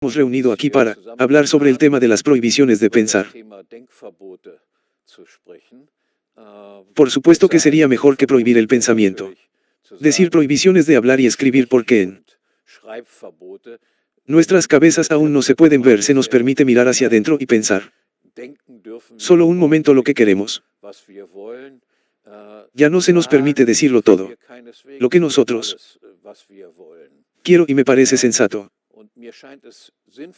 hemos reunido aquí para hablar sobre el tema de las prohibiciones de pensar. Por supuesto que sería mejor que prohibir el pensamiento. Decir prohibiciones de hablar y escribir porque en nuestras cabezas aún no se pueden ver, se nos permite mirar hacia adentro y pensar. Solo un momento lo que queremos. Ya no se nos permite decirlo todo. Lo que nosotros quiero y me parece sensato.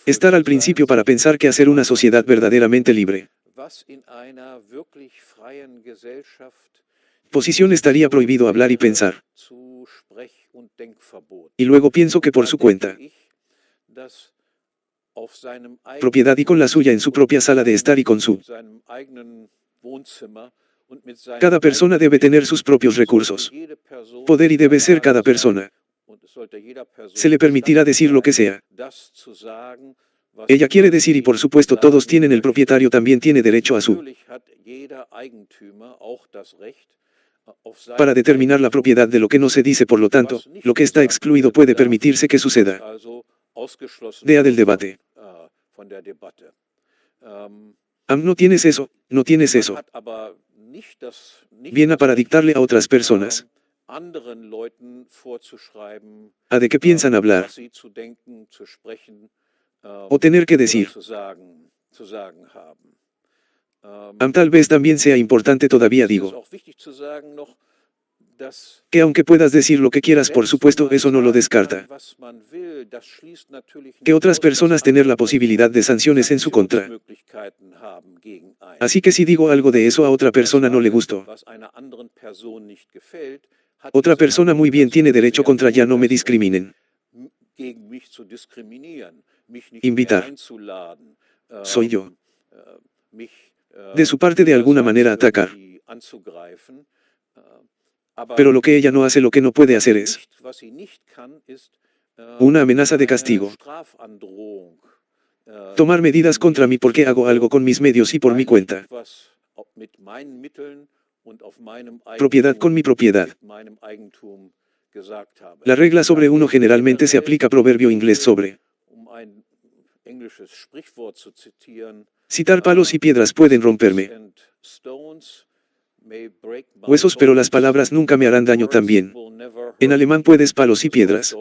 Estar al principio para pensar que hacer una sociedad verdaderamente libre. Posición estaría prohibido hablar y pensar. Y luego pienso que por su cuenta, propiedad y con la suya en su propia sala de estar y con su. Cada persona debe tener sus propios recursos. Poder y debe ser cada persona. Se le permitirá decir lo que sea. Ella quiere decir y por supuesto todos tienen, el propietario también tiene derecho a su. Para determinar la propiedad de lo que no se dice, por lo tanto, lo que está excluido puede permitirse que suceda. Dea del debate. No tienes eso, no tienes eso. Viene para dictarle a otras personas a de qué piensan hablar o tener que decir. Tal vez también sea importante todavía, digo, que aunque puedas decir lo que quieras, por supuesto eso no lo descarta, que otras personas tener la posibilidad de sanciones en su contra. Así que si digo algo de eso a otra persona no le gustó, otra persona muy bien tiene derecho contra, ya no me discriminen. Invitar. Soy yo. De su parte de alguna manera atacar. Pero lo que ella no hace, lo que no puede hacer es una amenaza de castigo. Tomar medidas contra mí porque hago algo con mis medios y por mi cuenta. Propiedad con mi propiedad. La regla sobre uno generalmente se aplica, proverbio inglés sobre. Citar: palos y piedras pueden romperme huesos, pero las palabras nunca me harán daño también. En alemán puedes palos y piedras.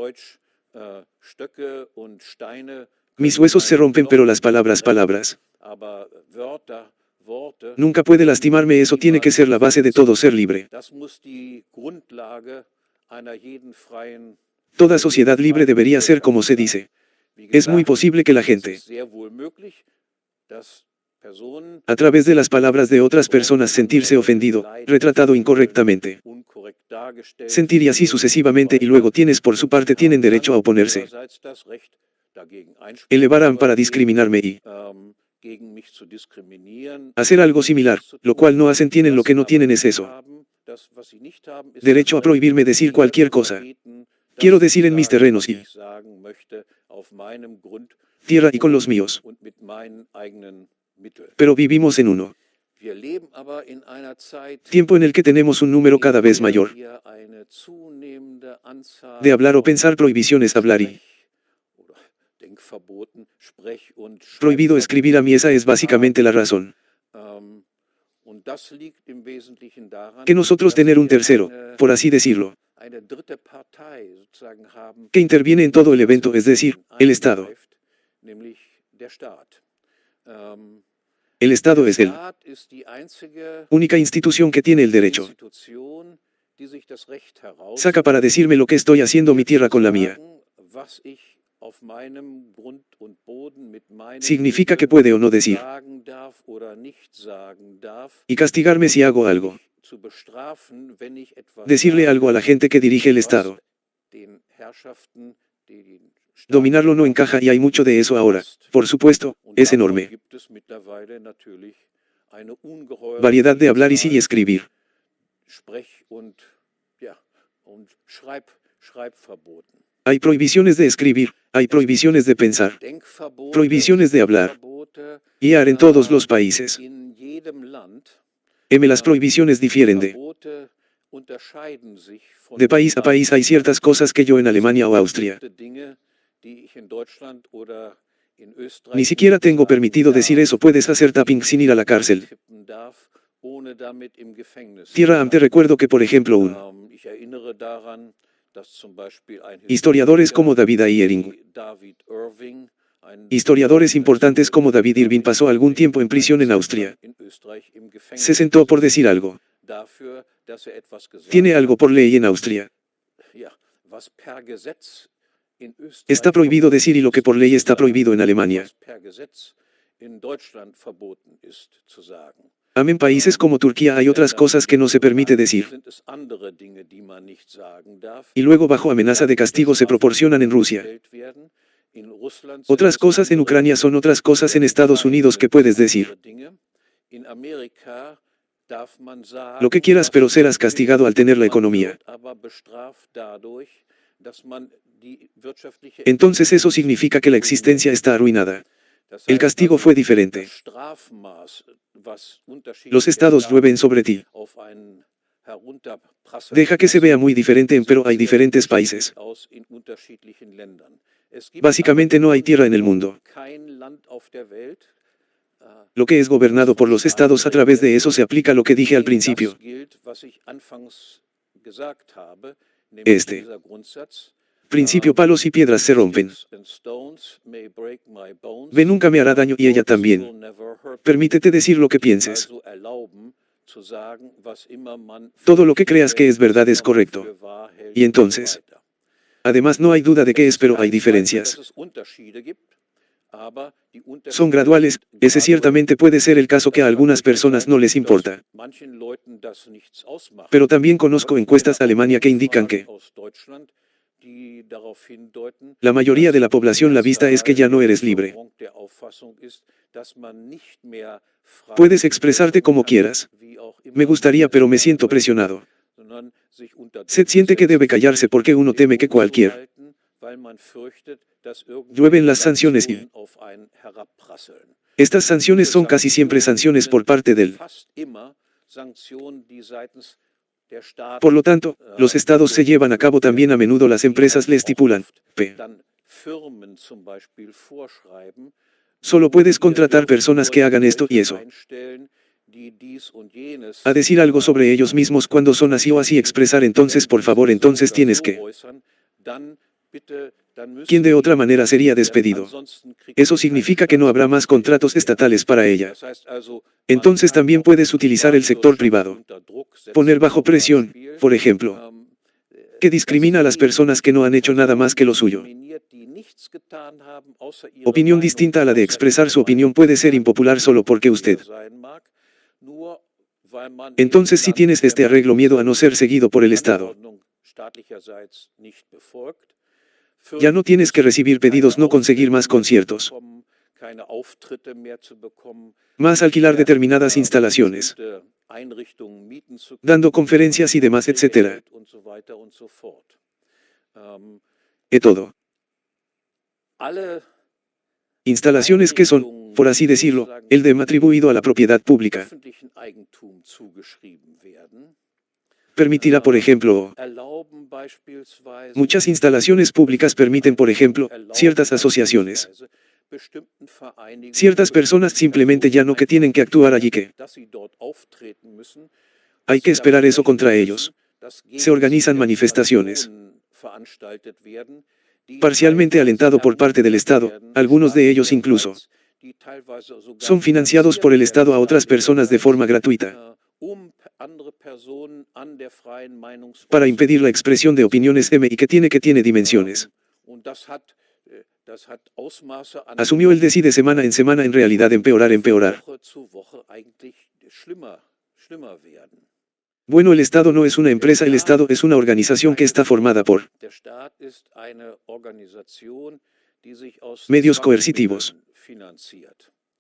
Mis huesos se rompen, pero las palabras. Nunca puede lastimarme, eso tiene que ser la base de todo ser libre. Toda sociedad libre debería ser como se dice. Es muy posible que la gente, a través de las palabras de otras personas, sentirse ofendido, retratado incorrectamente, sentir y así sucesivamente, y luego tienes por su parte tienen derecho a oponerse. Elevarán para discriminarme y hacer algo similar, lo cual no hacen. Tienen lo que no tienen, es eso. Derecho a prohibirme decir cualquier cosa. Quiero decir en mis terrenos y tierra y con los míos. Pero vivimos en uno tiempo en el que tenemos un número cada vez mayor de hablar o pensar prohibiciones, hablar y prohibido escribir. A mí esa es básicamente la razón. Que nosotros tener un tercero, por así decirlo, que interviene en todo el evento, es decir, el Estado. El Estado es la única institución que tiene el derecho. Saca para decirme lo que estoy haciendo mi tierra con la mía. Significa que puede o no decir. Y castigarme si hago algo. Decirle algo a la gente que dirige el Estado. Dominarlo no encaja, y hay mucho de eso ahora. Por supuesto, es enorme. Variedad de hablar y sí y escribir. Hay prohibiciones de escribir, hay prohibiciones de pensar, prohibiciones de hablar y en todos los países. Las prohibiciones difieren de país a país. Hay ciertas cosas que yo en Alemania o Austria Ni siquiera tengo permitido decir eso, puedes hacer tapping sin ir a la cárcel. Tierra te recuerdo que por ejemplo historiadores como David Eyring, historiadores importantes como David Irving pasó algún tiempo en prisión en Austria. Se sentó por decir algo. Tiene algo por ley en Austria. Está prohibido decir y lo que por ley está prohibido en Alemania. En países como Turquía hay otras cosas que no se permite decir. Y luego bajo amenaza de castigo se proporcionan en Rusia. Otras cosas en Ucrania son otras cosas en Estados Unidos que puedes decir. Lo que quieras, pero serás castigado al tener la economía. Entonces eso significa que la existencia está arruinada. El castigo fue diferente. Los estados llueven sobre ti. Deja que se vea muy diferente, pero hay diferentes países. Básicamente no hay tierra en el mundo. Lo que es gobernado por los estados, a través de eso se aplica lo que dije al principio. Este principio: palos y piedras se rompen. Ve nunca me hará daño y ella también. Permítete decir lo que pienses. Todo lo que creas que es verdad es correcto. Y entonces, además no hay duda de que es, pero hay diferencias. Son graduales. Ese ciertamente puede ser el caso que a algunas personas no les importa. Pero también conozco encuestas de Alemania que indican que la mayoría de la población, la vista es que ya no eres libre. Puedes expresarte como quieras. Me gustaría, pero me siento presionado. Seth siente que debe callarse porque uno teme que llueven las sanciones y estas sanciones son casi siempre sanciones por parte del. Por lo tanto, los estados se llevan a cabo también a menudo, las empresas le estipulan. Solo puedes contratar personas que hagan esto y eso. A decir algo sobre ellos mismos cuando son así o así, expresar entonces por favor, entonces tienes que. ¿Quién de otra manera sería despedido? Eso significa que no habrá más contratos estatales para ella. Entonces también puedes utilizar el sector privado. Poner bajo presión, por ejemplo, que discrimina a las personas que no han hecho nada más que lo suyo. Opinión distinta a la de expresar su opinión puede ser impopular solo porque usted. Entonces, si tienes este arreglo, miedo a no ser seguido por el Estado. Ya no tienes que recibir pedidos, no conseguir más conciertos, más alquilar determinadas instalaciones, dando conferencias y demás, etc. Y todo. Instalaciones que son, por así decirlo, el de atribuido a la propiedad pública. Permitirá, por ejemplo, muchas instalaciones públicas permiten, por ejemplo, ciertas asociaciones. Ciertas personas simplemente ya no que tienen que actuar allí, que hay que esperar eso contra ellos. Se organizan manifestaciones. Parcialmente alentado por parte del Estado, algunos de ellos incluso son financiados por el Estado a otras personas de forma gratuita, para impedir la expresión de opiniones y que tiene dimensiones. Asumió el DC de semana en semana, en realidad empeorar. Bueno, el Estado no es una empresa, el Estado es una organización que está formada por medios coercitivos.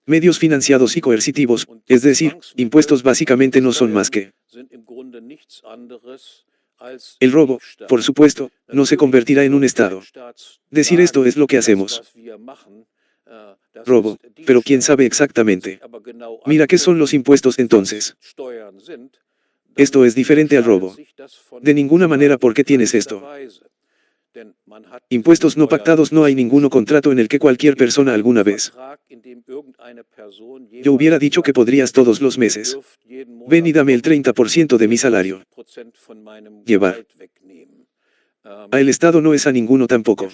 Medios financiados y coercitivos, es decir, impuestos básicamente no son más que el robo. Por supuesto, no se convertirá en un Estado. Decir esto es lo que hacemos. Robo, pero quién sabe exactamente. Mira qué son los impuestos entonces. Esto es diferente al robo. De ninguna manera, ¿por qué tienes esto? Impuestos no pactados. No hay ninguno contrato en el que cualquier persona alguna vez. Yo hubiera dicho que podrías todos los meses. Ven y dame el 30% de mi salario. Llevar. A el Estado no es a ninguno tampoco.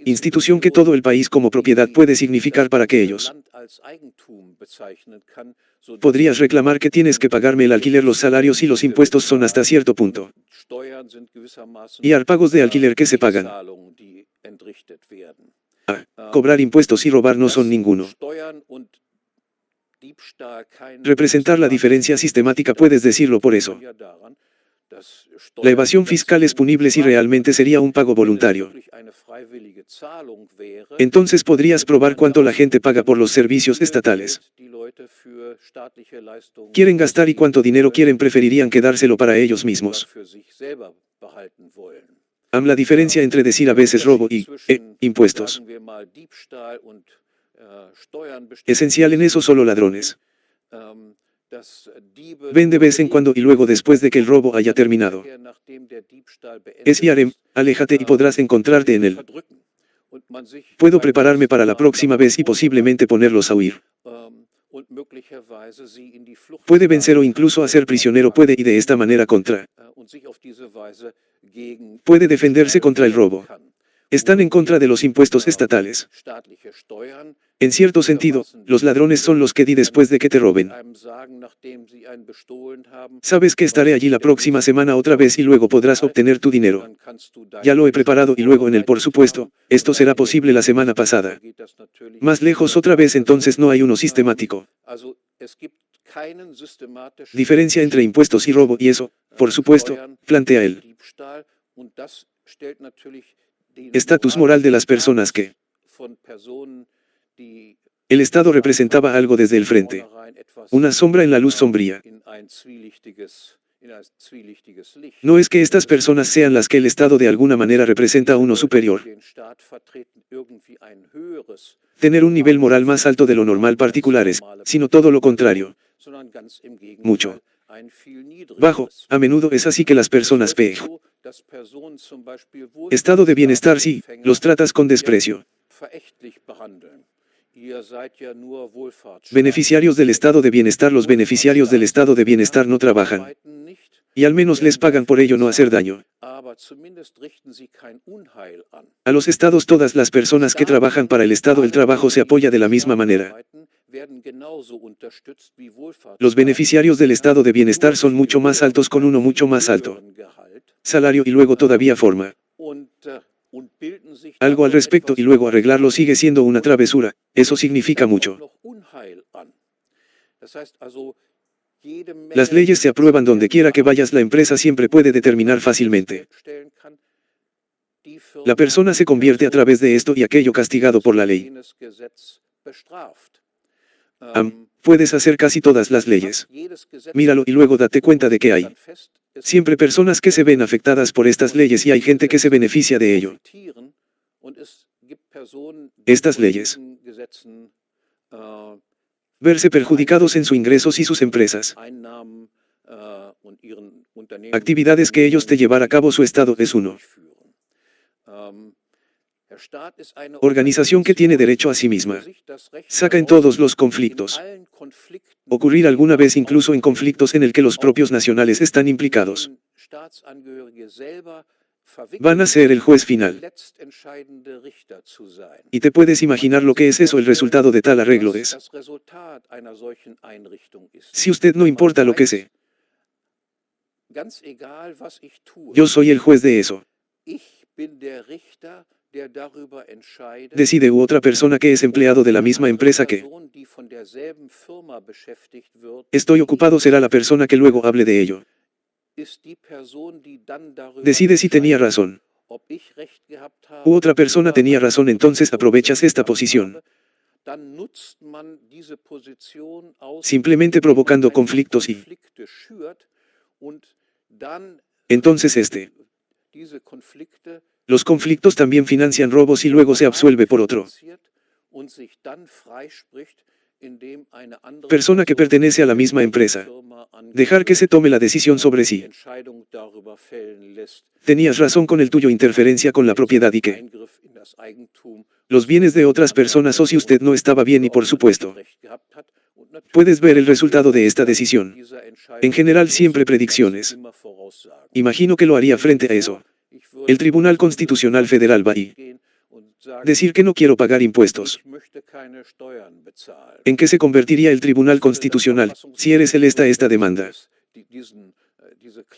Institución que todo el país como propiedad puede significar para que ellos. Podrías reclamar que tienes que pagarme el alquiler. Los salarios y los impuestos son hasta cierto punto. Y hay pagos de alquiler que se pagan. Cobrar impuestos y robar no son ninguno. Representar la diferencia sistemática. Puedes decirlo por eso. La evasión fiscal es punible si realmente sería un pago voluntario. Entonces podrías probar cuánto la gente paga por los servicios estatales. Quieren gastar y cuánto dinero quieren. Preferirían quedárselo para ellos mismos. La diferencia entre decir a veces robo y impuestos. Esencial en eso solo ladrones. Ven de vez en cuando y luego después de que el robo haya terminado. Es Yarem, aléjate y podrás encontrarte en él. Puedo prepararme para la próxima vez y posiblemente ponerlos a huir. Puede vencer o incluso hacer prisionero. Puede y de esta manera puede defenderse contra el robo. Están en contra de los impuestos estatales. En cierto sentido, los ladrones son los que di después de que te roben. Sabes que estaré allí la próxima semana otra vez y luego podrás obtener tu dinero. Ya lo he preparado y luego en el por supuesto, esto será posible la semana pasada. Más lejos otra vez entonces no hay uno sistemático. Diferencia entre impuestos y robo y eso, por supuesto, plantea él. Estatus moral de las personas que el Estado representaba algo desde el frente. Una sombra en la luz sombría. No es que estas personas sean las que el Estado de alguna manera representa a uno superior. Tener un nivel moral más alto de lo normal particulares, sino todo lo contrario. Mucho. Bajo, a menudo es así que las personas estado de bienestar sí, los tratas con desprecio. Beneficiarios del estado de bienestar. Los beneficiarios del estado de bienestar no trabajan. Y al menos les pagan por ello no hacer daño. A los estados. Todas las personas que trabajan para el estado. El trabajo se apoya de la misma manera. Los beneficiarios del estado de bienestar son mucho más altos con uno mucho más alto salario y luego todavía forma algo al respecto y luego arreglarlo sigue siendo una travesura. Eso significa mucho. Las leyes se aprueban donde quiera que vayas. La empresa siempre puede determinar fácilmente. La persona se convierte a través de esto y aquello castigado por la ley. Puedes hacer casi todas las leyes. Míralo y luego date cuenta de que hay siempre personas que se ven afectadas por estas leyes y hay gente que se beneficia de ello. Estas leyes. Verse perjudicados en sus ingresos y sus empresas. Actividades que ellos te llevar a cabo. Su estado es uno. Organización que tiene derecho a sí misma. Saca en todos los conflictos. Ocurrir alguna vez incluso en conflictos en el que los propios nacionales están implicados. Van a ser el juez final. Y te puedes imaginar lo que es eso. El resultado de tal arreglo es. Si usted no importa lo que sé. Yo soy el juez de eso. Decide u otra persona que es empleado de la misma empresa que estoy ocupado será la persona que luego hable de ello. Decide si tenía razón. U otra persona tenía razón, entonces aprovechas esta posición. Simplemente provocando conflictos y entonces los conflictos también financian robos y luego se absuelve por otro. Persona que pertenece a la misma empresa. Dejar que se tome la decisión sobre sí. Tenías razón con el tuyo interferencia con la propiedad y que los bienes de otras personas o si usted no estaba bien y por supuesto. Puedes ver el resultado de esta decisión. En general siempre predicciones. Imagino que lo haría frente a eso. El Tribunal Constitucional Federal va y decir que no quiero pagar impuestos. ¿En qué se convertiría el Tribunal Constitucional, si eres el esta demanda?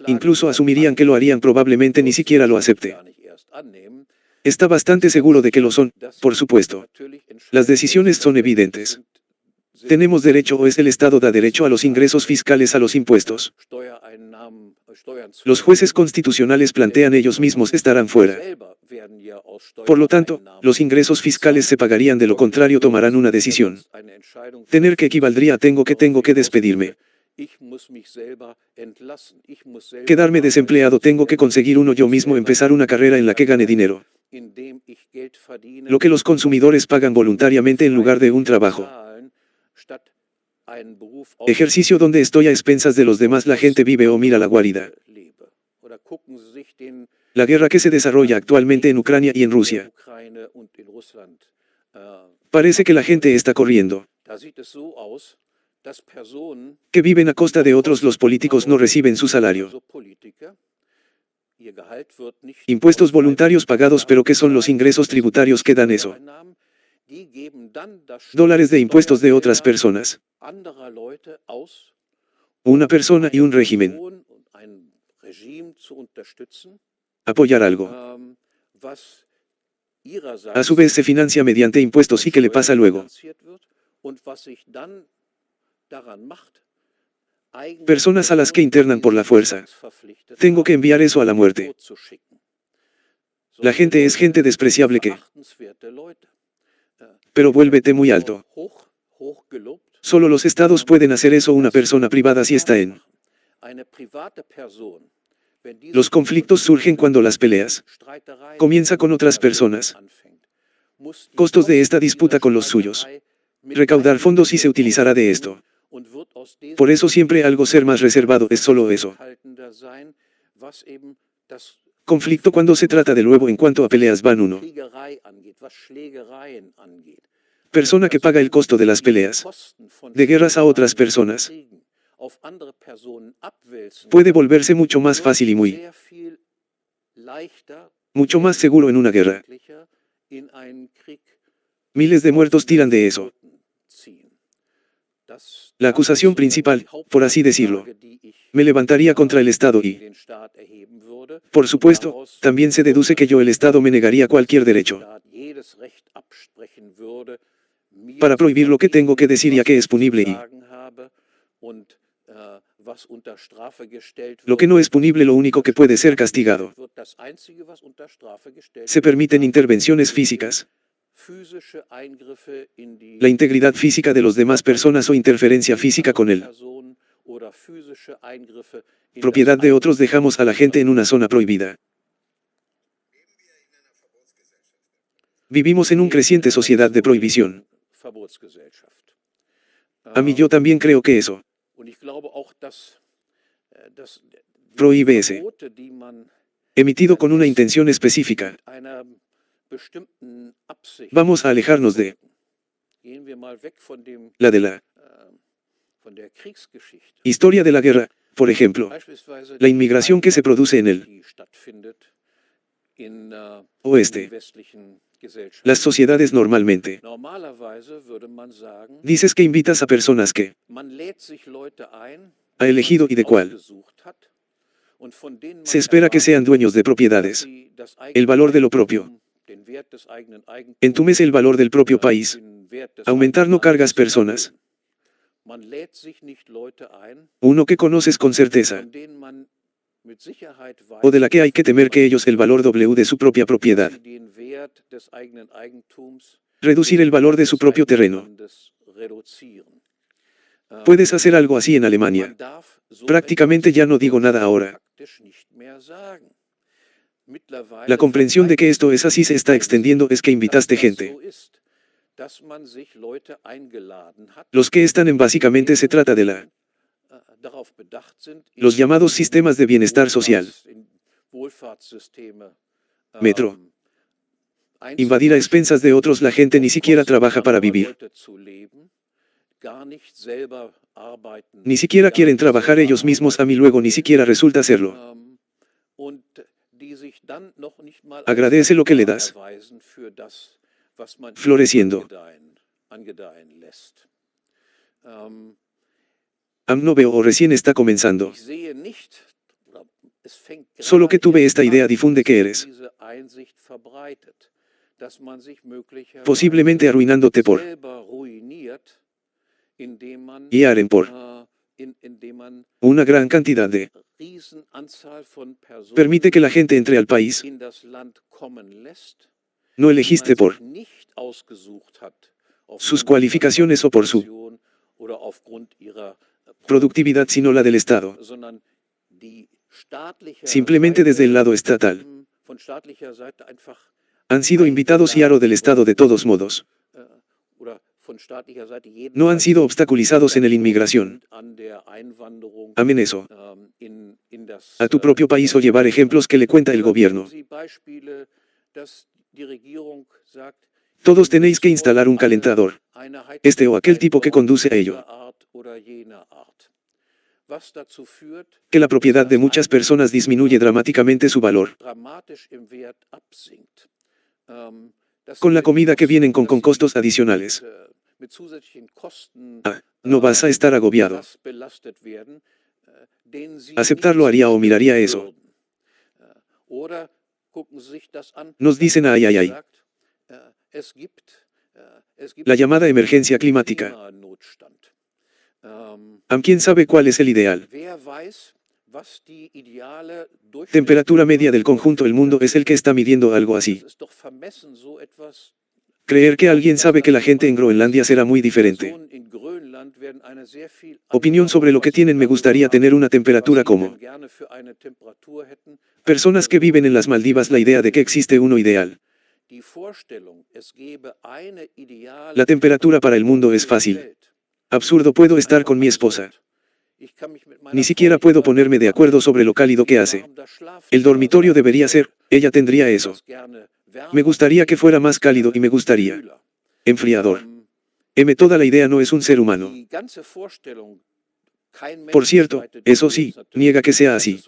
Incluso asumirían que lo harían probablemente ni siquiera lo acepte. Está bastante seguro de que lo son, por supuesto. Las decisiones son evidentes. Tenemos derecho o es el Estado da derecho a los ingresos fiscales a los impuestos. Los jueces constitucionales plantean ellos mismos estarán fuera. Por lo tanto, los ingresos fiscales se pagarían, de lo contrario tomarán una decisión. Tener que equivaldría a tengo que despedirme. Quedarme desempleado, tengo que conseguir uno yo mismo, empezar una carrera en la que gane dinero. Lo que los consumidores pagan voluntariamente en lugar de un trabajo. Ejercicio donde estoy a expensas de los demás, la gente vive o mira la guarida. La guerra que se desarrolla actualmente en Ucrania y en Rusia. Parece que la gente está corriendo. Que viven a costa de otros, los políticos no reciben su salario. Impuestos voluntarios pagados, pero ¿qué son los ingresos tributarios que dan eso? Dólares de impuestos de otras personas. Una persona y un régimen. Apoyar algo. A su vez se financia mediante impuestos. ¿Y qué le pasa luego? Personas a las que internan por la fuerza. Tengo que enviar eso a la muerte. La gente es gente despreciable que... Pero vuélvete muy alto. Solo los estados pueden hacer eso. Una persona privada si está en... Los conflictos surgen cuando las peleas comienza con otras personas. Costos de esta disputa con los suyos. Recaudar fondos y se utilizará de esto. Por eso siempre algo ser más reservado, es solo eso. Conflicto cuando se trata de luego en cuanto a peleas van uno. Persona que paga el costo de las peleas. De guerras a otras personas. Puede volverse mucho más fácil y mucho más seguro en una guerra. Miles de muertos tiran de eso. La acusación principal, por así decirlo, me levantaría contra el Estado y, por supuesto, también se deduce que yo, el Estado, me negaría cualquier derecho para prohibir lo que tengo que decir ya que es punible y lo que no es punible, lo único que puede ser castigado. Se permiten intervenciones físicas. La integridad física de los demás personas o interferencia física con él. Propiedad de otros. Dejamos a la gente en una zona prohibida. Vivimos en una creciente sociedad de prohibición. A mí yo también creo que eso. Prohíbe ese. Emitido con una intención específica. Vamos a alejarnos de la historia de la guerra, por ejemplo, la inmigración que se produce en el oeste. Las sociedades normalmente. Dices que invitas a personas que ha elegido y de cuál se espera que sean dueños de propiedades. El valor de lo propio. Entumes el valor del propio país. Aumentar no cargas personas. Uno que conoces con certeza. O de la que hay que temer que ellos el valor W de su propia propiedad. Reducir el valor de su propio terreno. Puedes hacer algo así en Alemania. Prácticamente ya no digo nada ahora. La comprensión de que esto es así se está extendiendo, es que invitaste gente Los que están en básicamente se trata de los llamados sistemas de bienestar social. Metro. Invadir a expensas de otros, la gente ni siquiera trabaja para vivir. Ni siquiera quieren trabajar ellos mismos, a mí luego ni siquiera resulta hacerlo. Agradece lo que le das. Floreciendo. No veo o recién está comenzando. Solo que tuve esta idea difunde que eres. Posiblemente arruinándote por y haren por una gran cantidad de permite que la gente entre al país. No elegiste por sus cualificaciones o por su productividad, sino la del Estado. Simplemente desde el lado estatal. Han sido invitados y aro del Estado de todos modos. No han sido obstaculizados en la inmigración. Amén eso. A tu propio país o llevar ejemplos que le cuenta el gobierno. Todos tenéis que instalar un calentador. Este o aquel tipo que conduce a ello. Que la propiedad de muchas personas disminuye dramáticamente su valor. Con la comida que vienen con costos adicionales. No vas a estar agobiado. Aceptarlo haría o miraría eso. Nos dicen ay, ay, ay. La llamada emergencia climática. ¿Quién sabe cuál es el ideal? Temperatura media del conjunto del mundo es el que está midiendo algo así. Creer que alguien sabe que la gente en Groenlandia será muy diferente. Opinión sobre lo que tienen. Me gustaría tener una temperatura como personas que viven en las Maldivas. La idea de que existe uno ideal. La temperatura para el mundo es fácil. Absurdo. Puedo estar con mi esposa. Ni siquiera puedo ponerme de acuerdo sobre lo cálido que hace. El dormitorio debería ser, ella tendría eso. Me gustaría que fuera más cálido y me gustaría enfriador. Toda la idea no es un ser humano. Por cierto, eso sí, niega que sea así.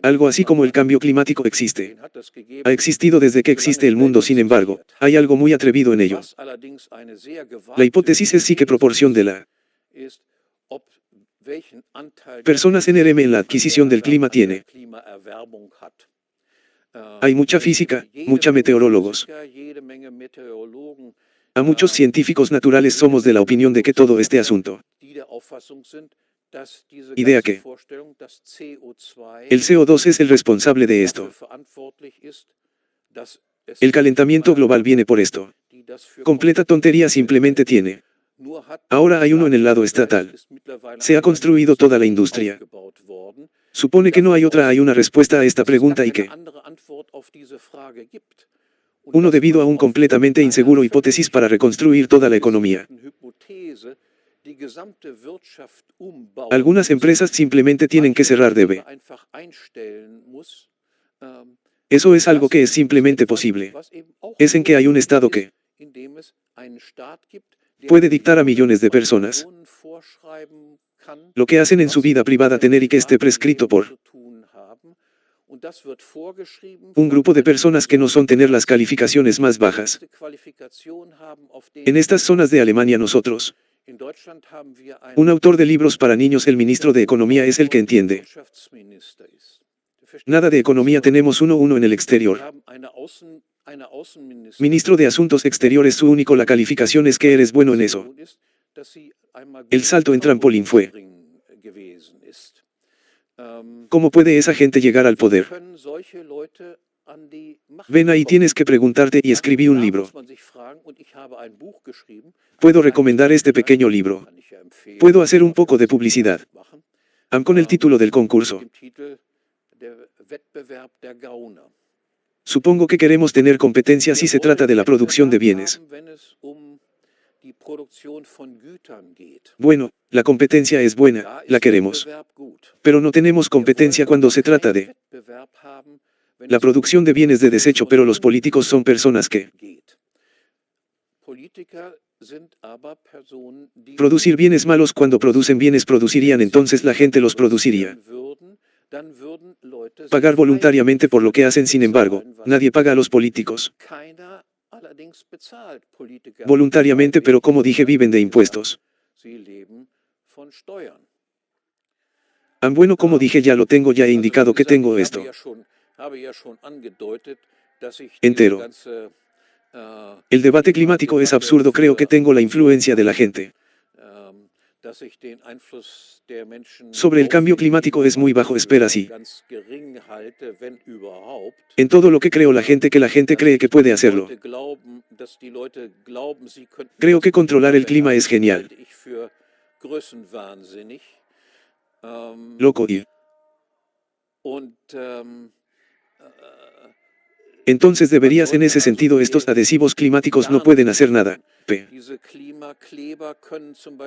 Algo así como el cambio climático existe. Ha existido desde que existe el mundo, sin embargo, hay algo muy atrevido en ello. La hipótesis es sí qué proporción de la personas NRM en la adquisición del clima tiene. Hay mucha física, mucha meteorólogos. A muchos científicos naturales somos de la opinión de que todo este asunto. Idea que el CO2 es el responsable de esto. El calentamiento global viene por esto. Completa tontería, simplemente tiene. Ahora hay uno en el lado estatal. Se ha construido toda la industria. Supone que no hay otra. Hay una respuesta a esta pregunta y que uno debido a un completamente inseguro hipótesis para reconstruir toda la economía. Algunas empresas simplemente tienen que cerrar. Eso es algo que es simplemente posible. Es en que hay un Estado que puede dictar a millones de personas lo que hacen en su vida privada tener y que esté prescrito por un grupo de personas que no son tener las calificaciones más bajas. En estas zonas de Alemania nosotros, un autor de libros para niños, el ministro de Economía es el que entiende. Nada de economía, tenemos uno en el exterior. Ministro de Asuntos Exteriores, su único la calificación es que eres bueno en eso. El salto en trampolín fue. ¿Cómo puede esa gente llegar al poder? Ven ahí, tienes que preguntarte, y escribí un libro. Puedo recomendar este pequeño libro. Puedo hacer un poco de publicidad. Con el título del concurso. Supongo que queremos tener competencia si se trata de la producción de bienes. Bueno, la competencia es buena, la queremos. Pero no tenemos competencia cuando se trata de la producción de bienes de desecho, pero los políticos son personas que producir bienes malos. Cuando producen bienes producirían, entonces la gente los produciría. Pagar voluntariamente por lo que hacen. Sin embargo, nadie paga a los políticos voluntariamente, pero como dije, viven de impuestos. Bueno, como dije, ya lo tengo, ya he indicado que tengo esto entero. El debate climático es absurdo. Creo que tengo la influencia de la gente sobre el cambio climático es muy bajo. Espera, sí. En todo lo que creo, la gente cree que puede hacerlo. Creo que controlar el clima es genial. Loco. Entonces deberías, en ese sentido, estos adhesivos climáticos no pueden hacer nada.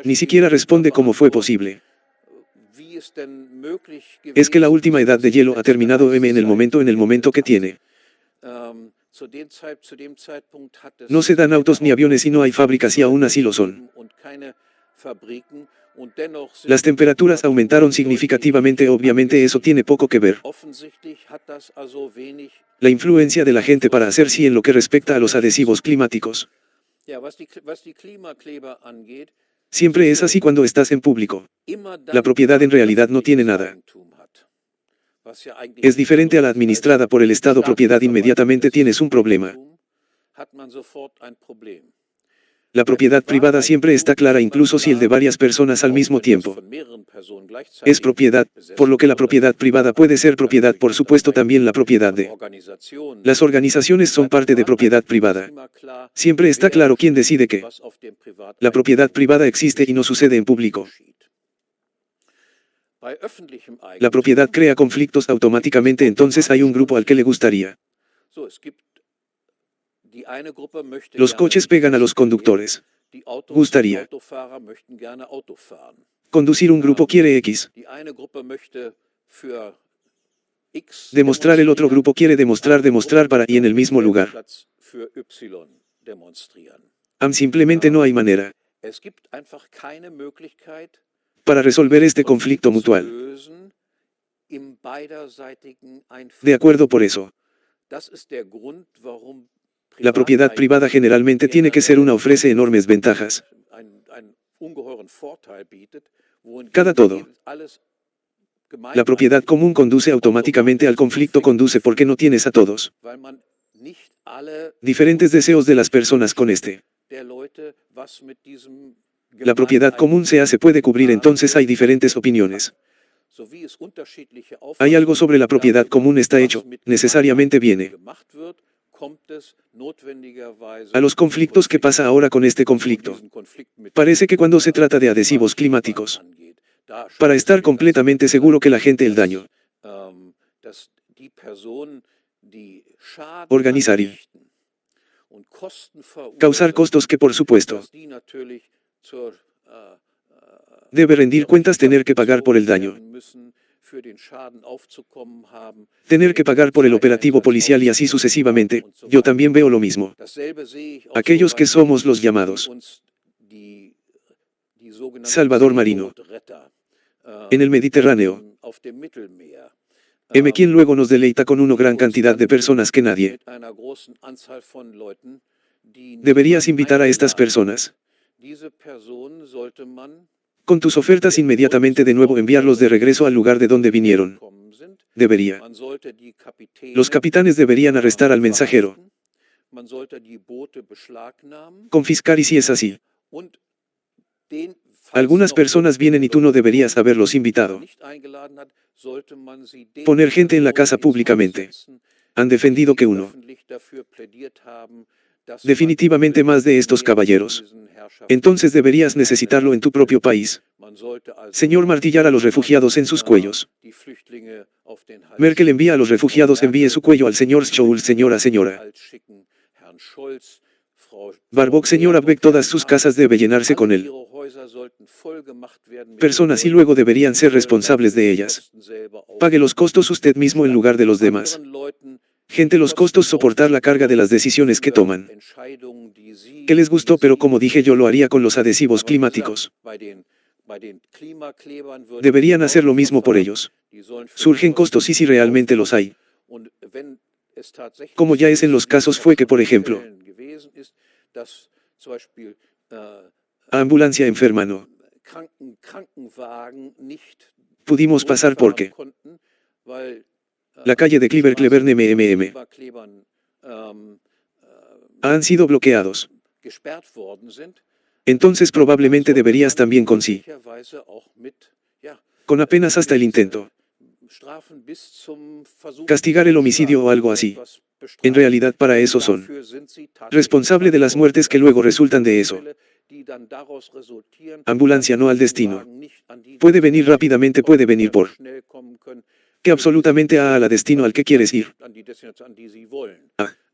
Ni siquiera responde cómo fue posible. Es que la última edad de hielo ha terminado en el momento que tiene. No se dan autos ni aviones y no hay fábricas, y aún así lo son. Las temperaturas aumentaron significativamente. Obviamente eso tiene poco que ver la influencia de la gente para hacer sí en lo que respecta a los adhesivos climáticos. Siempre es así cuando estás en público. La propiedad en realidad no tiene nada. Es diferente a la administrada por el Estado. Propiedad, inmediatamente tienes un problema. La propiedad privada siempre está clara, incluso si el de varias personas al mismo tiempo es propiedad, por lo que la propiedad privada puede ser propiedad. Por supuesto, también la propiedad de las organizaciones son parte de propiedad privada. Siempre está claro quién decide que la propiedad privada existe y no sucede en público. La propiedad crea conflictos automáticamente, entonces hay un grupo al que le gustaría. Los coches pegan a los conductores. Gustaría conducir. Un grupo quiere X. Demostrar. El otro grupo quiere demostrar para Y en el mismo lugar. Simplemente no hay manera para resolver este conflicto mutual. De acuerdo, por eso la propiedad privada generalmente tiene que ser una, ofrece enormes ventajas. Cada todo. La propiedad común conduce automáticamente al conflicto. Conduce porque no tienes a todos diferentes deseos de las personas con este. La propiedad común se puede cubrir, entonces hay diferentes opiniones. Hay algo sobre la propiedad común está hecho, necesariamente viene a los conflictos que pasa ahora con este conflicto. Parece que cuando se trata de adhesivos climáticos, para estar completamente seguro que la gente el daño organizar y causar costos que por supuesto debe rendir cuentas, tener que pagar por el daño, tener que pagar por el operativo policial y así sucesivamente. Yo también veo lo mismo. Aquellos que somos los llamados Salvador Marino en el Mediterráneo, quien luego nos deleita con una gran cantidad de personas que nadie. Deberías invitar a estas personas con tus ofertas inmediatamente, de nuevo enviarlos de regreso al lugar de donde vinieron. Debería. Los capitanes deberían arrestar al mensajero, confiscar, y si es así, algunas personas vienen y tú no deberías haberlos invitado. Poner gente en la casa públicamente. Han defendido que uno. Definitivamente más de estos caballeros. Entonces deberías necesitarlo en tu propio país. Señor, martillar a los refugiados en sus cuellos. Merkel envía a los refugiados, envíe su cuello al señor Scholz, señora. Barbock señor Abbeck todas sus casas debe llenarse con él. Personas y luego deberían ser responsables de ellas. Pague los costos usted mismo en lugar de los demás. Gente los costos soportar la carga de las decisiones que toman. Que les gustó pero como dije yo lo haría con los adhesivos climáticos. Deberían hacer lo mismo por ellos. Surgen costos y si realmente los hay. Como ya es en los casos fue que por ejemplo, ambulancia enferma no pudimos pasar porque la calle de Clever MMM han sido bloqueados. Entonces probablemente deberías también con sí. Con apenas hasta el intento. Castigar el homicidio o algo así. En realidad para eso son. Responsable de las muertes que luego resultan de eso. Ambulancia no al destino. Puede venir rápidamente, puede venir por. Que absolutamente a la destino al que quieres ir.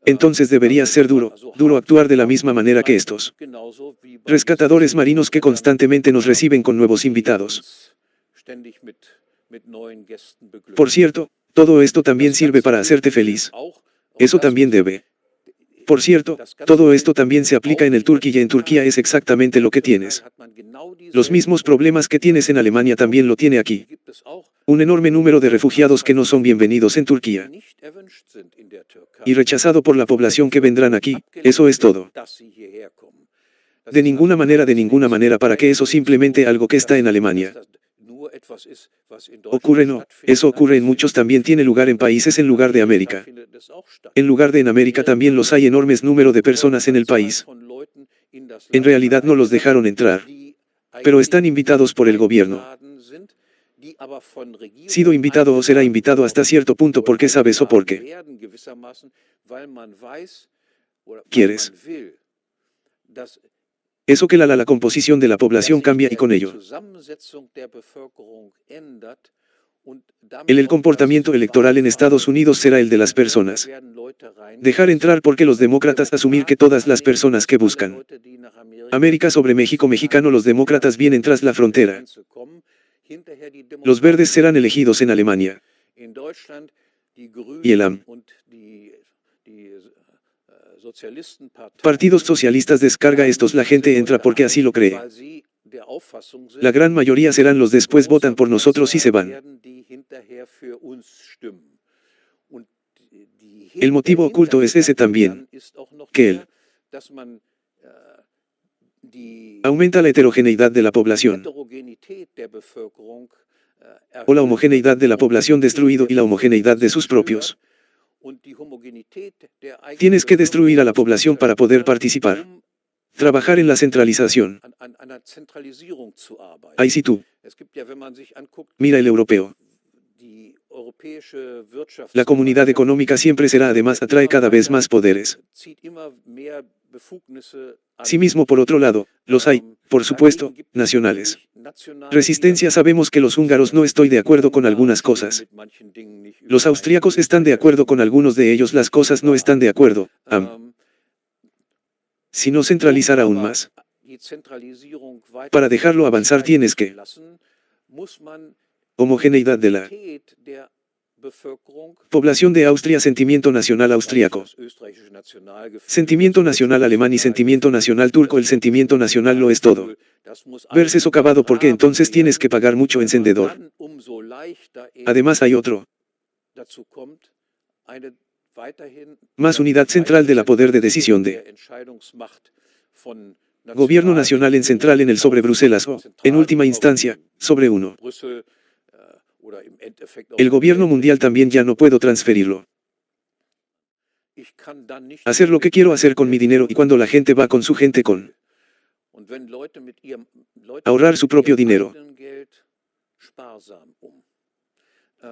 Entonces deberías ser duro actuar de la misma manera que estos rescatadores marinos que constantemente nos reciben con nuevos invitados. Por cierto, todo esto también sirve para hacerte feliz. Eso también debe. Por cierto, todo esto también se aplica en el Turquía y en Turquía es exactamente lo que tienes. Los mismos problemas que tienes en Alemania también lo tiene aquí. Un enorme número de refugiados que no son bienvenidos en Turquía. Y rechazado por la población que vendrán aquí, eso es todo. De ninguna manera para que eso simplemente algo que está en Alemania. Ocurre no, eso ocurre en muchos también tiene lugar en países en lugar de América. En lugar de en América también los hay enormes número de personas en el país. En realidad no los dejaron entrar. Pero están invitados por el gobierno. Sido invitado o será invitado hasta cierto punto porque sabes o porque quieres. Eso que la composición de la población cambia y con ello. El comportamiento electoral en Estados Unidos será el de las personas. Dejar entrar porque los demócratas asumir que todas las personas que buscan América sobre México mexicano los demócratas vienen tras la frontera. Los verdes serán elegidos en Alemania. Y el AM. Partidos socialistas descarga estos la gente entra porque así lo cree. La gran mayoría serán los después votan por nosotros y se van. El motivo oculto es ese también. Que él aumenta la heterogeneidad de la población. O la homogeneidad de la población destruido y la homogeneidad de sus propios. Tienes que destruir a la población para poder participar. Trabajar en la centralización. Ahí sí tú. Mira el europeo. La comunidad económica siempre será además atrae cada vez más poderes. Asimismo por otro lado, los hay, por supuesto, nacionales. Resistencia sabemos que los húngaros no estoy de acuerdo con algunas cosas. Los austríacos están de acuerdo con algunos de ellos las cosas no están de acuerdo. Si no centralizar aún más. Para dejarlo avanzar tienes que homogeneidad de la población de Austria, sentimiento nacional austríaco, sentimiento nacional alemán y sentimiento nacional turco. El sentimiento nacional lo es todo. Verse socavado porque entonces tienes que pagar mucho encendedor. Además hay otro. Más unidad central de la poder de decisión de gobierno nacional en central en el sobre Bruselas o, en última instancia, sobre uno. El gobierno mundial también ya no puedo transferirlo. Hacer lo que quiero hacer con mi dinero y cuando la gente va con su gente con ahorrar su propio dinero.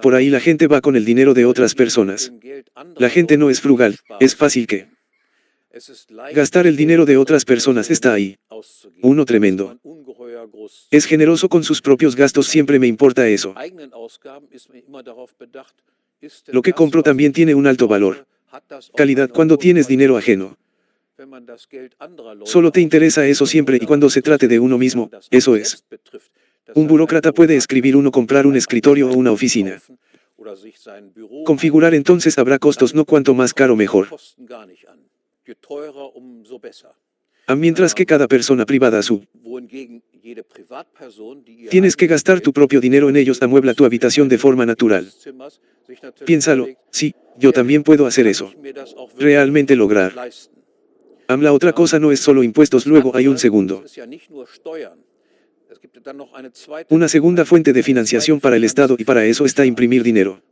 Por ahí la gente va con el dinero de otras personas. La gente no es frugal, es fácil que gastar el dinero de otras personas está ahí. Uno tremendo. Es generoso con sus propios gastos, siempre me importa eso. Lo que compro también tiene un alto valor. Calidad cuando tienes dinero ajeno. Solo te interesa eso siempre y cuando se trate de uno mismo, eso es. Un burócrata puede escribir uno comprar un escritorio o una oficina. Configurar entonces habrá costos no cuanto más caro mejor. Mientras que cada persona privada tienes que gastar tu propio dinero en ellos, amuebla tu habitación de forma natural. Piénsalo, sí, yo también puedo hacer eso. Realmente lograr. La otra cosa no es solo impuestos, luego hay un segundo. Una segunda fuente de financiación para el Estado y para eso está imprimir dinero.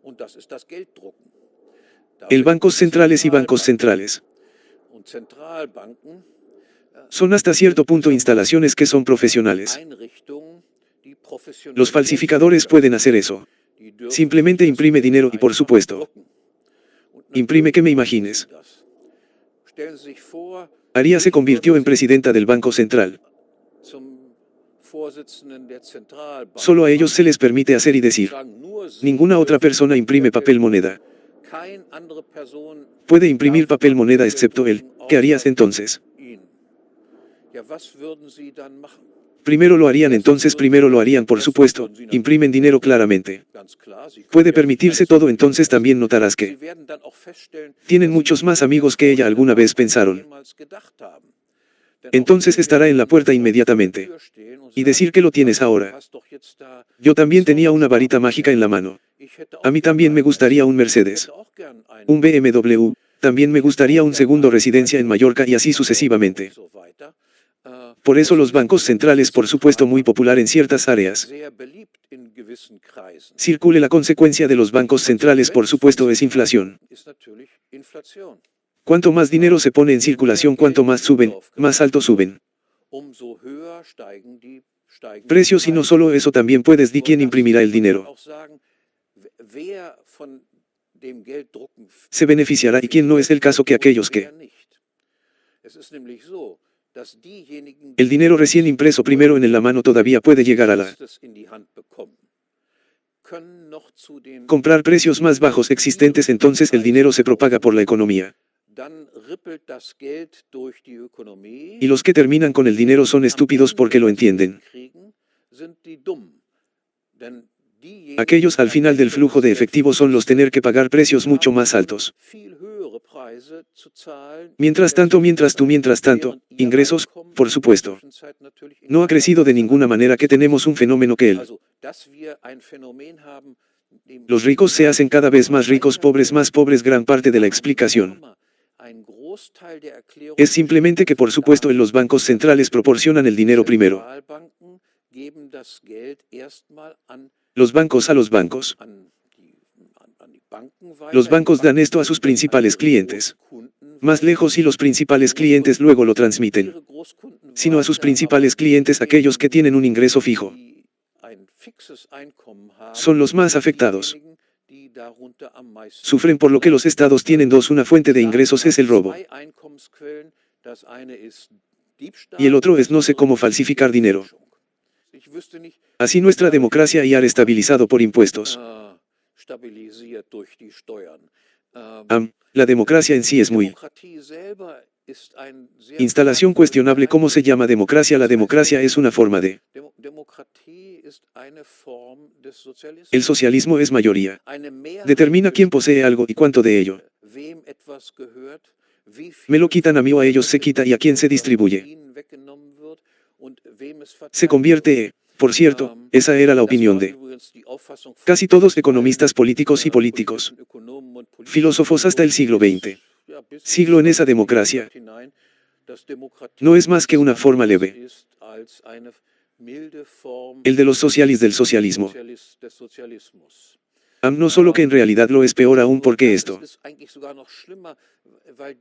El bancos centrales y bancos centrales. Son hasta cierto punto instalaciones que son profesionales. Los falsificadores pueden hacer eso. Simplemente imprime dinero y por supuesto, imprime que me imagines. Aria se convirtió en presidenta del Banco Central. Solo a ellos se les permite hacer y decir. Ninguna otra persona imprime papel moneda. Puede imprimir papel moneda excepto él. ¿Qué harías entonces? Primero lo harían por supuesto, imprimen dinero claramente. Puede permitirse todo, entonces también notarás que tienen muchos más amigos que ella alguna vez pensaron. Entonces estará en la puerta inmediatamente. Y decir que lo tienes ahora. Yo también tenía una varita mágica en la mano. A mí también me gustaría un Mercedes. Un BMW, también me gustaría un segundo residencia en Mallorca y así sucesivamente. Por eso los bancos centrales, por supuesto, muy popular en ciertas áreas. Circule la consecuencia de los bancos centrales, por supuesto, es inflación. Cuanto más dinero se pone en circulación, cuanto más suben, más alto suben precios, y no solo eso, también puedes decir quién imprimirá el dinero. Se beneficiará y quién no, es el caso que aquellos que el dinero recién impreso primero en la mano todavía puede llegar a la comprar precios más bajos existentes, entonces el dinero se propaga por la economía. Y los que terminan con el dinero son estúpidos porque lo entienden. Aquellos al final del flujo de efectivo son los tener que pagar precios mucho más altos. Mientras tanto, ingresos, por supuesto, no ha crecido de ninguna manera, que tenemos un fenómeno que los ricos se hacen cada vez más ricos, pobres más pobres. Gran parte de la explicación es simplemente que, por supuesto, en los bancos centrales proporcionan el dinero primero. Los bancos a los bancos. Los bancos dan esto a sus principales clientes. Más lejos, y los principales clientes luego lo transmiten. Sino a sus principales clientes, aquellos que tienen un ingreso fijo. Son los más afectados. Sufren por lo que los estados tienen dos: una fuente de ingresos es el robo. Y el otro es no sé cómo falsificar dinero. Así nuestra democracia ya ha estabilizado por impuestos. La democracia en sí es muy instalación cuestionable. ¿Cómo se llama democracia? La democracia es una forma de el socialismo es mayoría. Determina quién posee algo y cuánto de ello. Me lo quitan a mí o a ellos se quita, y a quién se distribuye. Se convierte, por cierto, esa era la opinión de casi todos economistas políticos y políticos, filósofos hasta el siglo XX. Siglo en esa democracia no es más que una forma leve. El de los socialis del socialismo. No solo que en realidad lo es, peor aún, porque esto.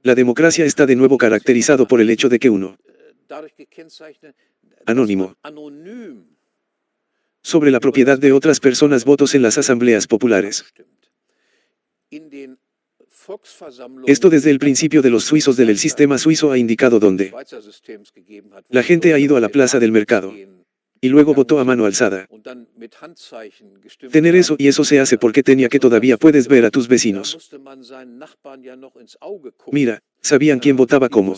La democracia está de nuevo caracterizado por el hecho de que uno anónimo sobre la propiedad de otras personas, votos en las asambleas populares. Esto desde el principio de los suizos del sistema suizo ha indicado donde la gente ha ido a la plaza del mercado y luego votó a mano alzada. Tener eso, y eso se hace porque tenía que todavía puedes ver a tus vecinos. Mira, Sabían quién votaba cómo.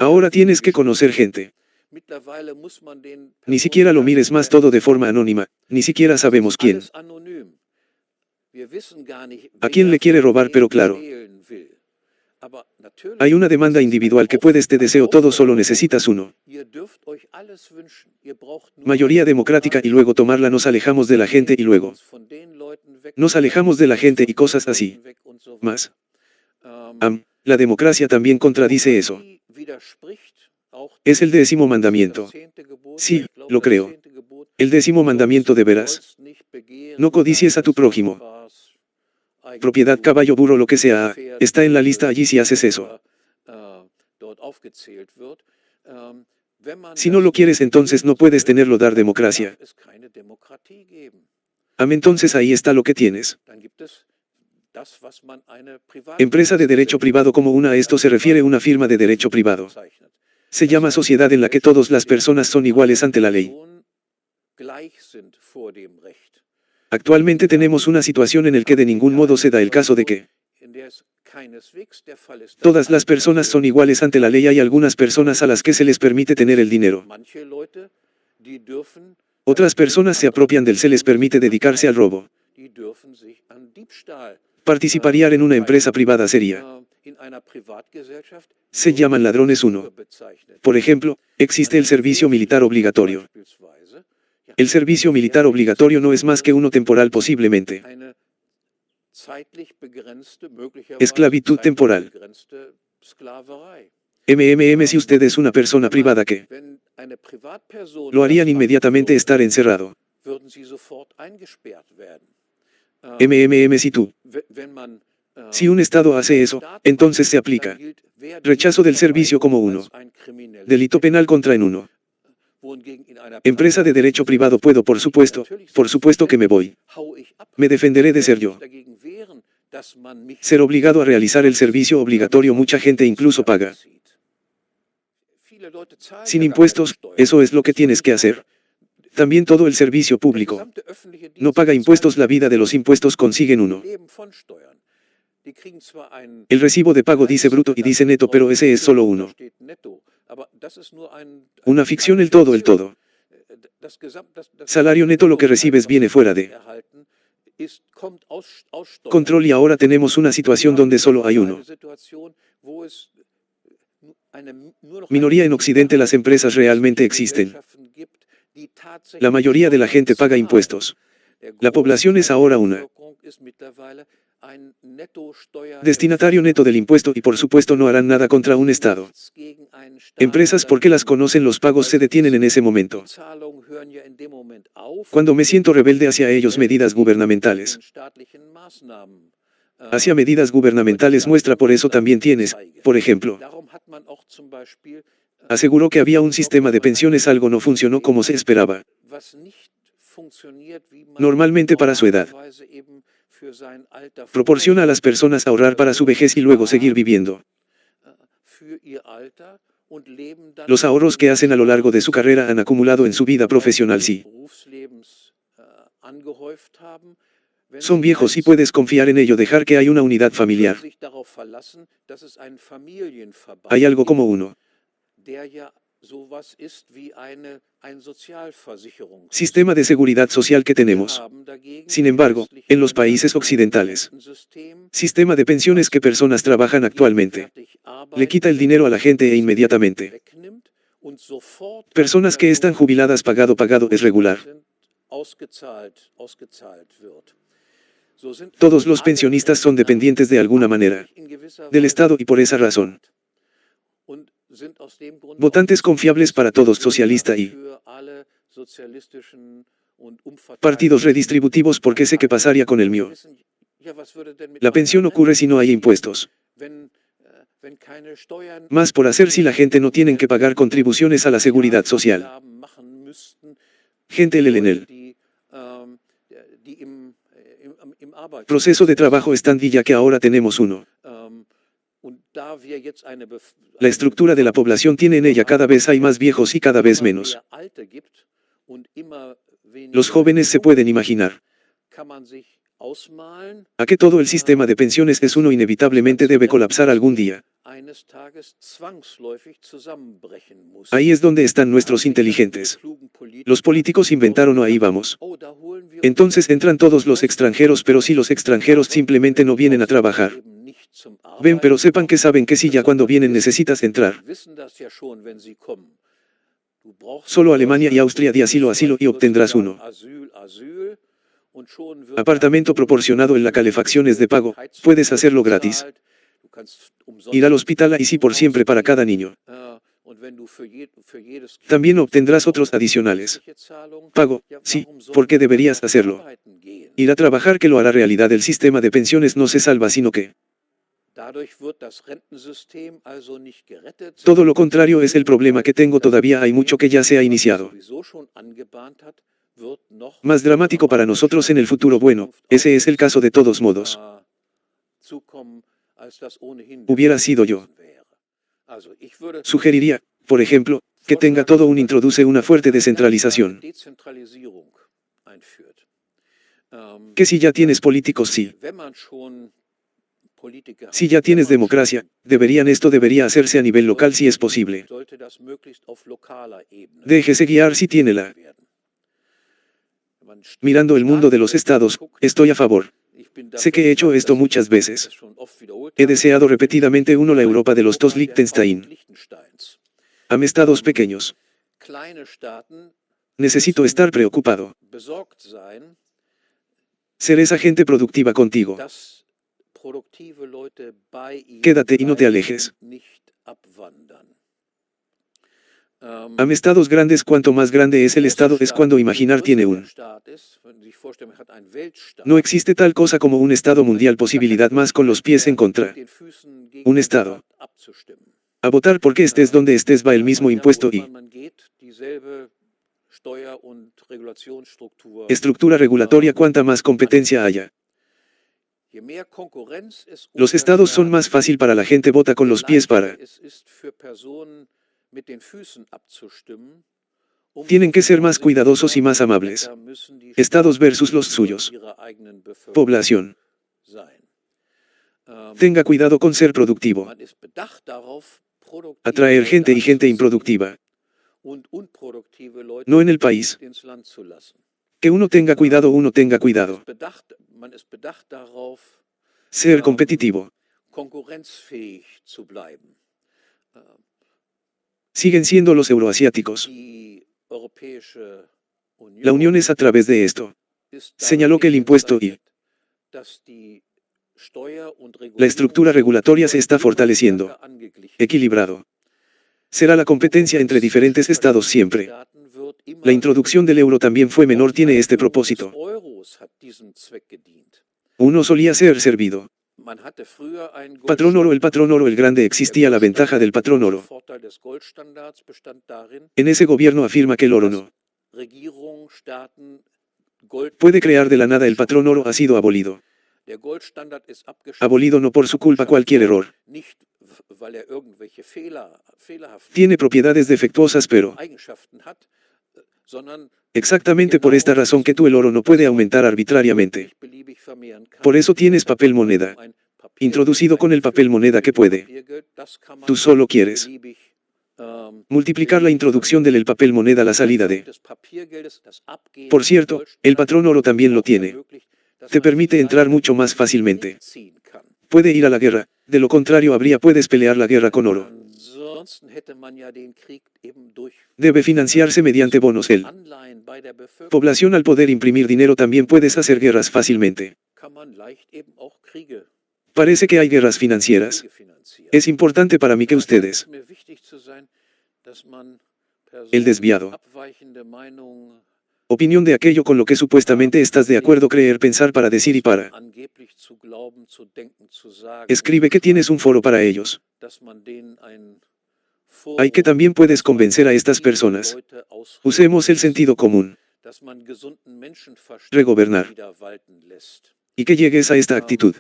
Ahora tienes que conocer gente. Ni siquiera lo mires más todo de forma anónima, ni siquiera sabemos quién. ¿A quién le quiere robar? Pero claro. Hay una demanda individual que puedes te deseo todo, solo necesitas uno. Mayoría democrática y luego tomarla, nos alejamos de la gente y luego nos alejamos de la gente y cosas así. Más. La democracia también contradice eso. Es el 10º mandamiento. Sí, lo creo. El 10º mandamiento de veras. No codicies a tu prójimo. Propiedad, caballo, burro, lo que sea, está en la lista allí si haces eso. Si no lo quieres, entonces no puedes tenerlo, dar democracia. Entonces ahí está lo que tienes. Empresa de derecho privado, como una a esto se refiere una firma de derecho privado. Se llama sociedad en la que todas las personas son iguales ante la ley. Actualmente tenemos una situación en la que de ningún modo se da el caso de que todas las personas son iguales ante la ley. Hay algunas personas a las que se les permite tener el dinero. Otras personas se apropian del, se les permite dedicarse al robo. Participaría en una empresa privada sería. Se llaman ladrones 1. Por ejemplo, existe el servicio militar obligatorio. El servicio militar obligatorio no es más que uno temporal, posiblemente. Esclavitud temporal. Si usted es una persona privada que lo harían inmediatamente estar encerrado. Si tú. Si un Estado hace eso, entonces se aplica rechazo del servicio como uno. Delito penal contra en uno. Empresa de derecho privado puedo, por supuesto que me voy. Me defenderé de ser yo. Ser obligado a realizar el servicio obligatorio, mucha gente incluso paga. Sin impuestos, eso es lo que tienes que hacer. También todo el servicio público no paga impuestos, la vida de los impuestos consiguen uno. El recibo de pago dice bruto y dice neto, pero ese es solo uno. Una ficción, el todo. Salario neto, lo que recibes viene fuera de control, y ahora tenemos una situación donde solo hay uno. Minoría en Occidente. Las empresas realmente existen. La mayoría de la gente paga impuestos. La población es ahora una destinatario neto del impuesto y por supuesto no harán nada contra un Estado. Empresas, porque las conocen, los pagos se detienen en ese momento. Cuando me siento rebelde hacia ellos, medidas gubernamentales. Hacia medidas gubernamentales muestra, por eso también tienes, por ejemplo, aseguró que había un sistema de pensiones, algo no funcionó como se esperaba. Normalmente para su edad. Proporciona a las personas ahorrar para su vejez y luego seguir viviendo. Los ahorros que hacen a lo largo de su carrera han acumulado en su vida profesional. Sí. Son viejos y puedes confiar en ello, dejar que hay una unidad familiar. Hay algo como uno. Sistema de seguridad social que tenemos. Sin embargo, en los países occidentales, sistema de pensiones que personas trabajan actualmente, le quita el dinero a la gente e inmediatamente. Personas que están jubiladas, pagado es regular. Todos los pensionistas son dependientes de alguna manera del Estado y por esa razón votantes confiables para todos, socialista y partidos redistributivos, porque sé qué pasaría con el mío. La pensión ocurre si no hay impuestos. Más por hacer si la gente no tienen que pagar contribuciones a la seguridad social. Gente en el proceso de trabajo estandilla que ahora tenemos uno. La estructura de la población tiene en ella cada vez hay más viejos y cada vez menos. Los jóvenes se pueden imaginar. A que todo el sistema de pensiones es uno inevitablemente debe colapsar algún día. Ahí es donde están nuestros inteligentes. Los políticos inventaron o ahí vamos. Entonces entran todos los extranjeros, pero si los extranjeros simplemente no vienen a trabajar. Ven, pero sepan que saben que si ya cuando vienen necesitas entrar. Solo Alemania y Austria di asilo y obtendrás uno. Apartamento proporcionado en la calefacción es de pago, puedes hacerlo gratis. Ir al hospital ahí sí por siempre para cada niño. También obtendrás otros adicionales. Pago, sí, porque deberías hacerlo. Ir a trabajar que lo hará realidad. El sistema de pensiones no se salva sino que todo lo contrario es el problema que tengo. Todavía hay mucho que ya se ha iniciado. Más dramático para nosotros en el futuro. Bueno, ese es el caso de todos modos. Hubiera sido yo. Sugeriría, por ejemplo, que tenga todo introduce una fuerte descentralización. Que si ya tienes políticos, sí. Si ya tienes democracia, esto debería hacerse a nivel local si es posible. Déjese guiar si tiene la. Mirando el mundo de los estados, estoy a favor. Sé que he hecho esto muchas veces. He deseado repetidamente la Europa de los dos Liechtenstein. Ame estados pequeños. Necesito estar preocupado. Ser esa gente productiva contigo. Quédate y no te alejes. Ame estados grandes. Cuanto más grande es el estado es cuando imaginar tiene un. No existe tal cosa como un estado mundial. Posibilidad más con los pies en contra. Un estado. A votar porque estés donde estés va el mismo impuesto y estructura regulatoria. Cuanta más competencia haya. Los estados son más fácil para la gente vota con los pies para. Tienen que ser más cuidadosos y más amables. Estados versus los suyos. Población. Tenga cuidado con ser productivo. Atraer gente y gente improductiva. No en el país. Que uno tenga cuidado. Ser competitivo. Siguen siendo los euroasiáticos. La unión es a través de esto. Señaló que el impuesto y la estructura regulatoria se está fortaleciendo. Equilibrado. Será la competencia entre diferentes estados siempre. La introducción del euro también fue menor. Tiene este propósito. Uno solía ser servido. Patrón oro. El patrón oro el grande existía. La ventaja del patrón oro. En ese gobierno afirma que el oro no puede crear de la nada. El patrón oro ha sido abolido. Abolido no por su culpa. Cualquier error tiene propiedades defectuosas, pero exactamente por esta razón que el oro no puede aumentar arbitrariamente. Por eso tienes papel moneda. Introducido con el papel moneda que puede. Tú solo quieres multiplicar la introducción del papel moneda. La salida de. Por cierto, el patrón oro también lo tiene. Te permite entrar mucho más fácilmente. Puede ir a la guerra, de lo contrario puedes pelear la guerra con oro. Debe financiarse mediante bonos. Población al poder imprimir dinero también puedes hacer guerras fácilmente. Parece que hay guerras financieras. Es importante para mí que ustedes. El desviado. Opinión de aquello con lo que supuestamente estás de acuerdo. Creer, pensar para decir y para. Escribe que tienes un foro para ellos. Hay que también puedes convencer a estas personas. Usemos el sentido común. Regobernar. Y que llegues a esta actitud.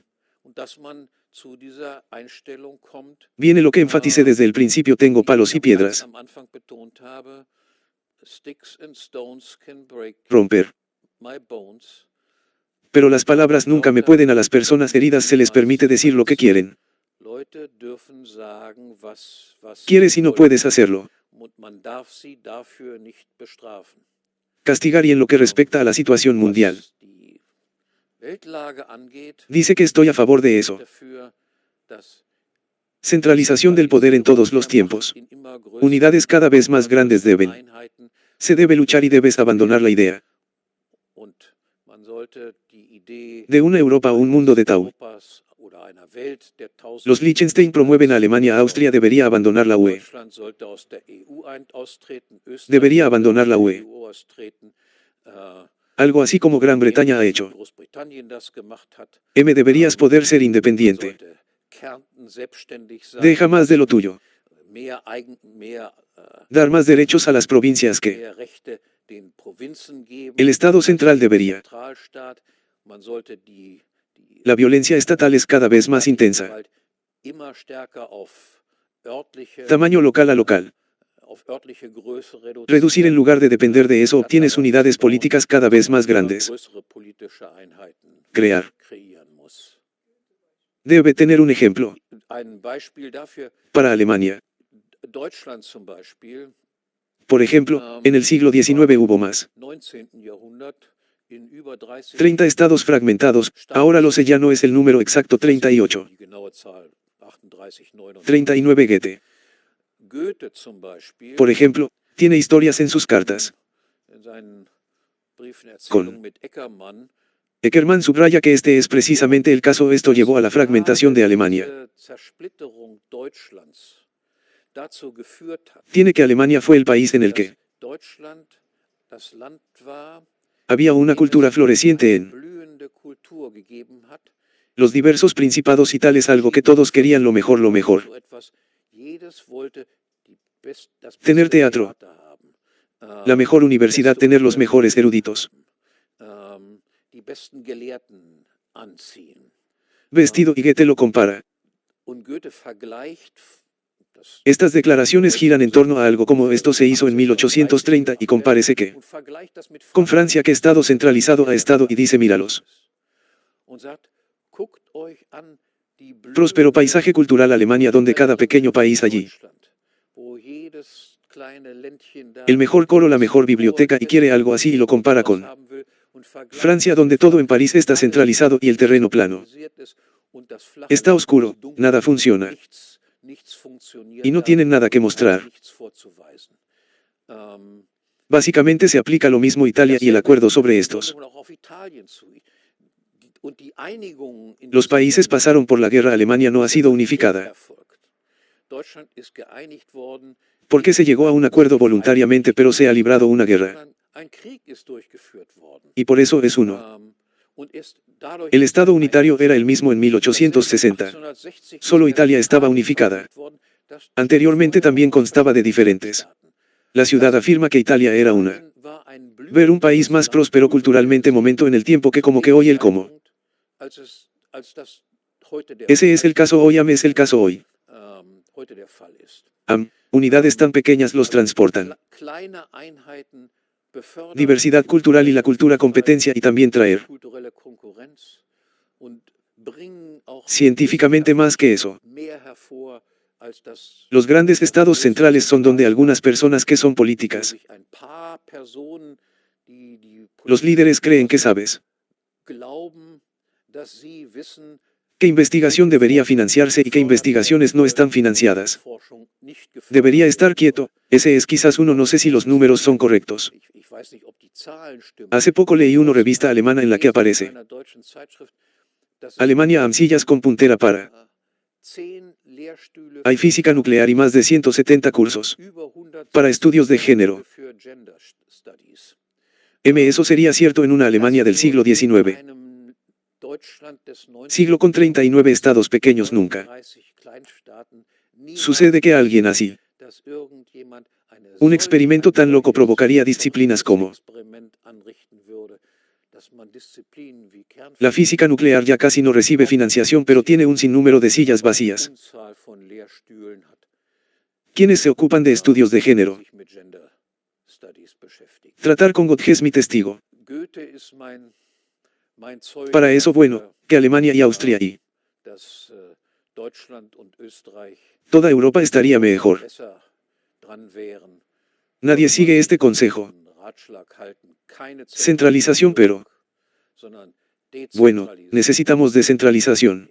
Viene lo que enfaticé desde el principio. Tengo palos y piedras. Romper. Pero las palabras nunca me pueden. A las personas heridas se les permite decir lo que quieren. Quieres y no puedes hacerlo. Castigar. Y en lo que respecta a la situación mundial, dice que estoy a favor de eso. Centralización del poder en todos los tiempos. Unidades cada vez más grandes deben. Se debe luchar y debes abandonar la idea de una Europa o un mundo de Tau. Los Liechtenstein promueven a Alemania. Austria debería abandonar la UE. Debería abandonar la UE. Algo así como Gran Bretaña ha hecho. Deberías poder ser independiente. Deja más de lo tuyo. Dar más derechos a las provincias que el Estado central debería. La violencia estatal es cada vez más intensa. Tamaño local a local. Reducir en lugar de depender de eso obtienes unidades políticas cada vez más grandes. Crear. Debe tener un ejemplo. Para Alemania. Por ejemplo, en el siglo XIX hubo más 30 estados fragmentados, ahora lo sé, ya no es el número exacto 38. 39 Goethe. Por ejemplo, tiene historias en sus cartas. Con Eckermann subraya que este es precisamente el caso. Esto llevó a la fragmentación de Alemania. Tiene que Alemania fue el país en el que había una cultura floreciente en los diversos principados y tales, algo que todos querían lo mejor, lo mejor. Tener teatro, la mejor universidad, tener los mejores eruditos. Vestido, y Goethe lo compara. Estas declaraciones giran en torno a algo como esto se hizo en 1830 y compárese que con Francia, que Estado centralizado ha estado, y dice míralos. Próspero paisaje cultural Alemania, donde cada pequeño país allí. El mejor coro, la mejor biblioteca, y quiere algo así y lo compara con Francia, donde todo en París está centralizado y el terreno plano. Está oscuro, nada funciona. Y no tienen nada que mostrar. Básicamente se aplica lo mismo a Italia y el acuerdo sobre estos. Los países pasaron por la guerra. Alemania no ha sido unificada. Porque se llegó a un acuerdo voluntariamente, pero se ha librado una guerra. Y por eso es uno. El Estado unitario era el mismo en 1860. Solo Italia estaba unificada. Anteriormente también constaba de diferentes. La ciudad afirma que Italia era una. Ver un país más próspero culturalmente, momento en el tiempo que como que hoy el como. Ese es el caso hoy, es el caso hoy. Unidades tan pequeñas los transportan. Diversidad cultural y la cultura competencia, y también traer científicamente más que eso. Los grandes estados centrales son donde algunas personas que son políticas. Los líderes creen que sabes qué investigación debería financiarse y qué investigaciones no están financiadas. Debería estar quieto. Ese es quizás uno, no sé si los números son correctos. Hace poco leí una revista alemana en la que aparece Alemania sillas con puntera para. Hay física nuclear y más de 170 cursos para estudios de género. Eso sería cierto en una Alemania del siglo XIX. Siglo con 39 estados pequeños nunca. Sucede que alguien así. Un experimento tan loco provocaría disciplinas como la física nuclear. Ya casi no recibe financiación, pero tiene un sinnúmero de sillas vacías. ¿Quiénes se ocupan de estudios de género? Tratar con Goethe es mi testigo. Para eso bueno, que Alemania y Austria y toda Europa estaría mejor. Nadie sigue este consejo. Centralización pero, bueno, necesitamos descentralización.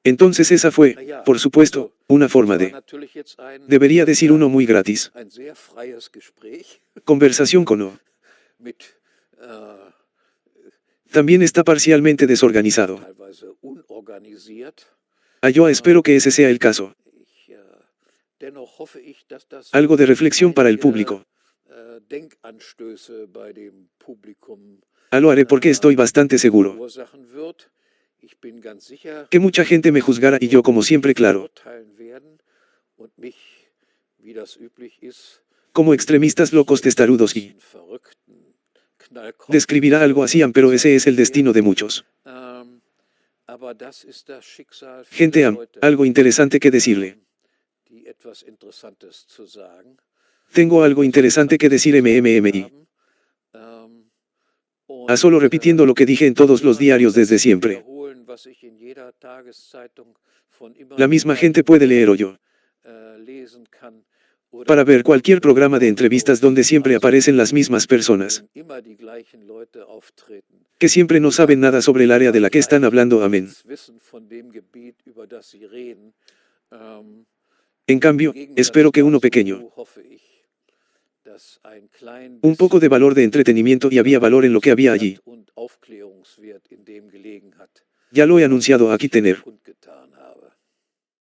Entonces esa fue, por supuesto, una forma de, debería decir uno muy gratis. Conversación con O. También está parcialmente desorganizado. Yo espero que ese sea el caso. Algo de reflexión para el público. Lo haré porque estoy bastante seguro que mucha gente me juzgará y yo como siempre claro, como extremistas locos testarudos y describirá algo así, pero ese es el destino de muchos. Gente algo interesante que decirle. Tengo algo interesante que decir MMMI. Solo repitiendo lo que dije en todos los diarios desde siempre. La misma gente puede leer o yo. Para ver cualquier programa de entrevistas donde siempre aparecen las mismas personas. Que siempre no saben nada sobre el área de la que están hablando. Amén. En cambio, espero que uno pequeño. Un poco de valor de entretenimiento y había valor en lo que había allí. Ya lo he anunciado aquí tener.